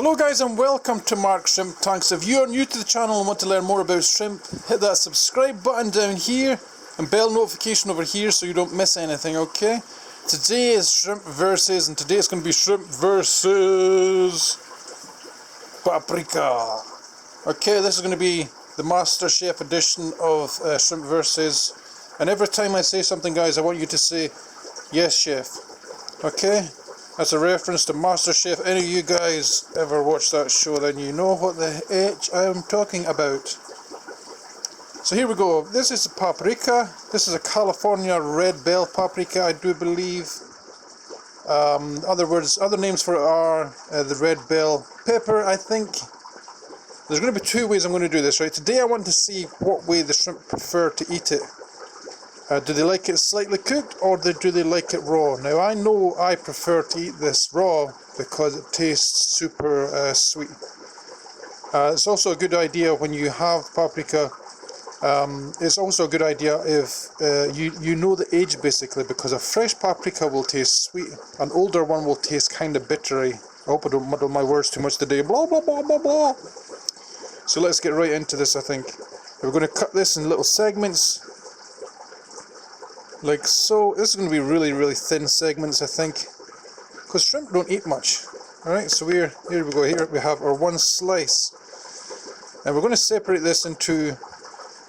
Hello guys and welcome to Mark's Shrimp Tanks. If you are new to the channel and want to learn more about shrimp, hit that subscribe button down here and bell notification over here so you don't miss anything, okay? Today is shrimp versus, and today it's going to be shrimp versus Paprika. Okay, this is going to be the Master Chef edition of shrimp versus, and every time I say something guys I want you to say, yes chef, okay? That's a reference to Master Chef. Any of you guys ever watched that show, then you know what the H I am talking about. So here we go. This is a paprika. This is a California red bell paprika, I do believe. Other names for it are the red bell pepper, I think. There's going to be two ways I'm going to do this, right? Today I want to see what way the shrimp prefer to eat it. Do they like it slightly cooked or do they like it raw? Now I know I prefer to eat this raw because it tastes super sweet. It's also a good idea when you have paprika. It's also a good idea if you know the age basically, because a fresh paprika will taste sweet, an older one will taste kind of bittery. I hope I don't muddle my words too much today. Blah blah blah blah blah. So let's get right into this. I think we're going to cut this in little segments. Like so. This is going to be really thin segments, I think, because shrimp don't eat much. Alright, so here we go. Here we have our one slice, and we're going to separate this into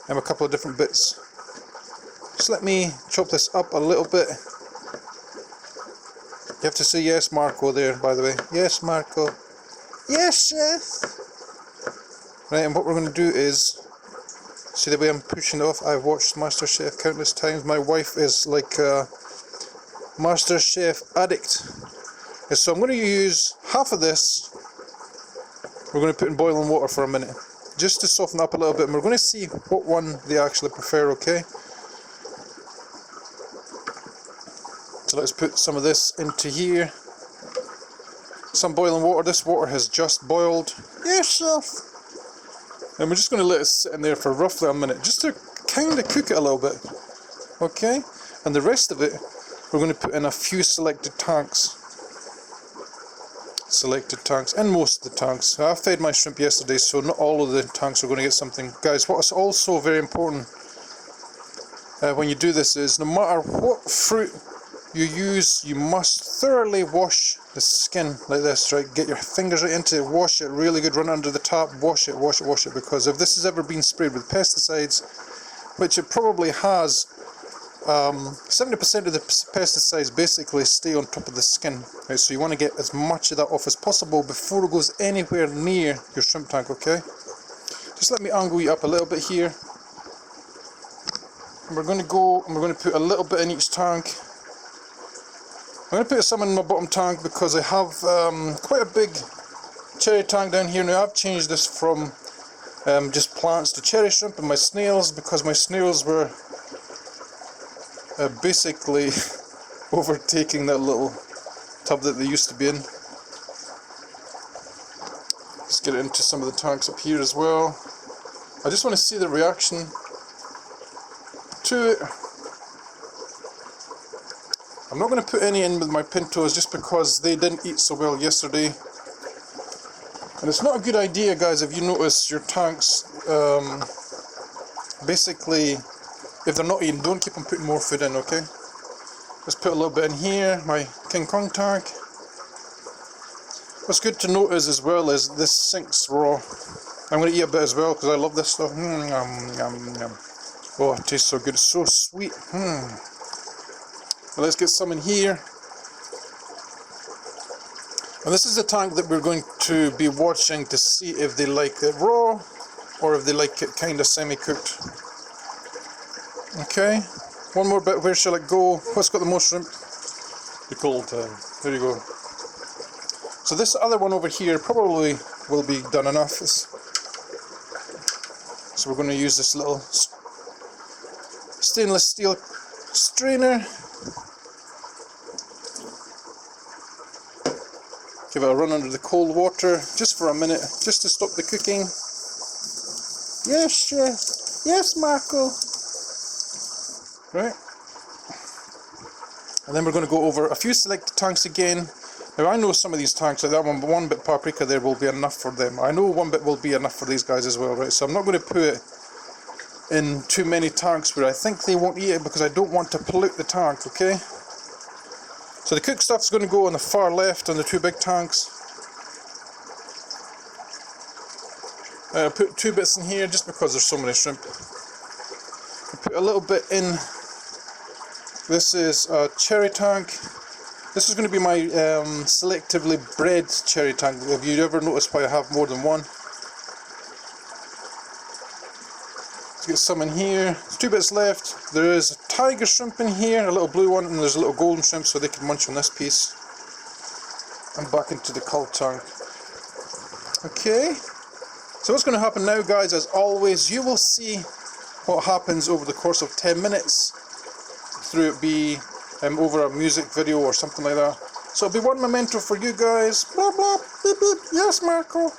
a couple of different bits. Just let me chop this up a little bit. You have to say yes Marco there, by the way. Yes Marco. Yes chef. Right, and what we're going to do is, see the way I'm pushing it off. I've watched Master Chef countless times. My wife is like a Master Chef addict. So I'm going to use half of this. We're going to put in boiling water for a minute, just to soften up a little bit, and we're going to see what one they actually prefer, okay? So let's put some of this into here. Some boiling water. This water has just boiled. Yes, chef. And we're just going to let it sit in there for roughly a minute, just to kind of cook it a little bit, okay? And the rest of it, we're going to put in a few selected tanks. And most of the tanks. I fed my shrimp yesterday, so not all of the tanks are going to get something. Guys, what's also very important when you do this is, no matter what fruit you use, you must thoroughly wash the skin like this, right? Get your fingers right into it, wash it really good, run under the tap, wash it, because if this has ever been sprayed with pesticides, which it probably has, 70% of the pesticides basically stay on top of the skin, right? So you want to get as much of that off as possible before it goes anywhere near your shrimp tank, okay? Just let me angle you up a little bit here. And we're going to go and we're going to put a little bit in each tank. I'm going to put some in my bottom tank because I have quite a big cherry tank down here. Now I've changed this from just plants to cherry shrimp and my snails, because my snails were basically overtaking that little tub that they used to be in. Let's get it into some of the tanks up here as well. I just want to see the reaction to it. I'm not going to put any in with my pintos just because they didn't eat so well yesterday. And it's not a good idea, guys, if you notice your tanks, basically, if they're not eating, don't keep on putting more food in, okay? Let's put a little bit in here, my King Kong tank. What's good to notice as well is this sinks raw. I'm going to eat a bit as well because I love this stuff. Oh, it tastes so good, it's so sweet. Well, let's get some in here. And this is a tank that we're going to be watching to see if they like it raw or if they like it kind of semi-cooked. Okay, one more bit. Where shall it go? What's got the most shrimp? The cold time. There you go. So this other one over here probably will be done enough. So we're going to use this little stainless steel strainer. Give it a run under the cold water just for a minute, just to stop the cooking. Yes, chef. Yes, Marco. Right. And then we're going to go over a few selected tanks again. Now I know some of these tanks like that one, but 1 bit paprika there will be enough for them. I know 1 bit will be enough for these guys as well, right? So I'm not going to put it in too many tanks where I think they won't eat it, because I don't want to pollute the tank, okay? So the cooked stuff's going to go on the far left on the 2 big tanks. I put 2 bits in here just because there's so many shrimp. I put a little bit in. This is a cherry tank. This is going to be my selectively bred cherry tank. Have you ever noticed why I have more than one? Let's get some in here. There's 2 bits left. There is a tiger shrimp in here, a little blue one, and there's a little golden shrimp so they can munch on this piece. And back into the cull tank. Okay. So what's going to happen now, guys, as always, you will see what happens over the course of 10 minutes. Through it be over a music video or something like that. So it'll be one memento for you guys. Blah blah beep beep. Yes, Marco.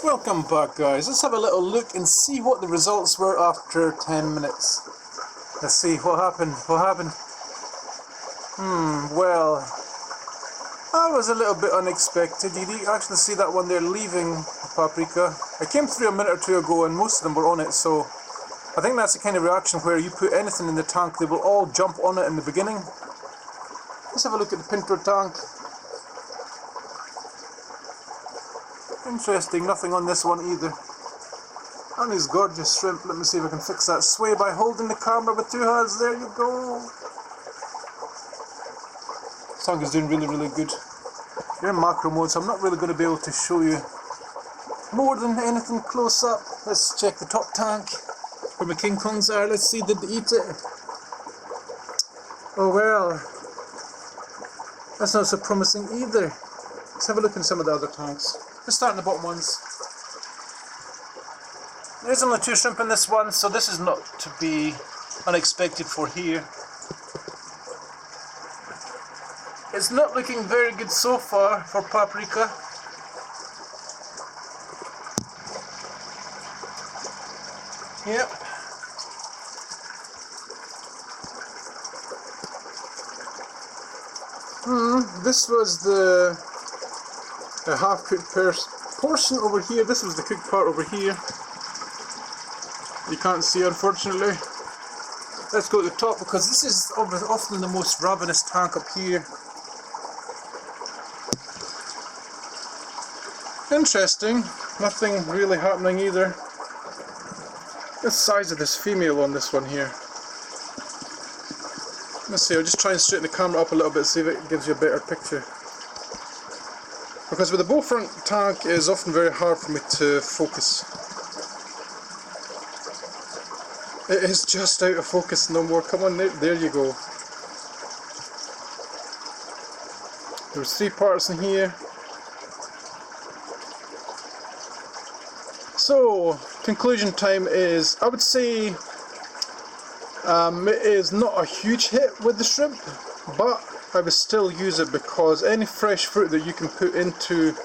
Welcome back, guys. Let's have a little look and see what the results were after 10 minutes. Let's see what happened. Well, that was a little bit unexpected. You actually see that one there leaving the paprika. I came through a minute or two ago and most of them were on it, so I think that's the kind of reaction where you put anything in the tank, they will all jump on it in the beginning. Let's have a look at the pinto tank. Interesting, nothing on this one either. And these gorgeous shrimp. Let me see if I can fix that sway by holding the camera with 2 hands. There you go. This tank is doing really, really good. You're in macro mode, so I'm not really going to be able to show you more than anything close up. Let's check the top tank where my King Kongs are. Let's see, did they eat it? Oh well, that's not so promising either. Let's have a look in some of the other tanks. Let's start in the bottom ones. There's only 2 shrimp in this one, so this is not to be unexpected for here. It's not looking very good so far for paprika. Yep. This was the half-cooked portion over here. This was the cooked part over here. You can't see, unfortunately. Let's go to the top because this is often the most ravenous tank up here. Interesting. Nothing really happening either. The size of this female on this one here. Let's see, I'll just try and straighten the camera up a little bit, see if it gives you a better picture. because with the bow front tank it is often very hard for me to focus. It is just out of focus no more. Come on, there you go. There's 3 parts in here. So, conclusion time is, I would say it is not a huge hit with the shrimp, but I would still use it because any fresh fruit that you can put into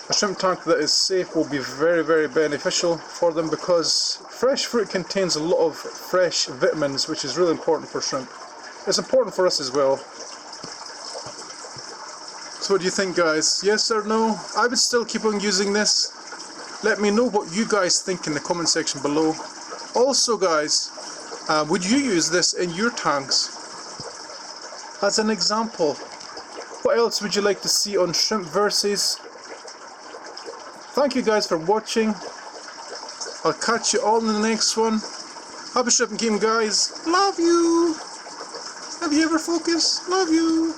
a shrimp tank that is safe will be very, very beneficial for them, because fresh fruit contains a lot of fresh vitamins, which is really important for shrimp. It's important for us as well. So what do you think, guys? Yes or no? I would still keep on using this. Let me know what you guys think in the comment section below. Also, guys, would you use this in your tanks? As an example, what else would you like to see on shrimp versus? Thank you guys for watching. I'll catch you all in the next one. Happy shrimping game, guys. Love you. Have you ever focused? Love you.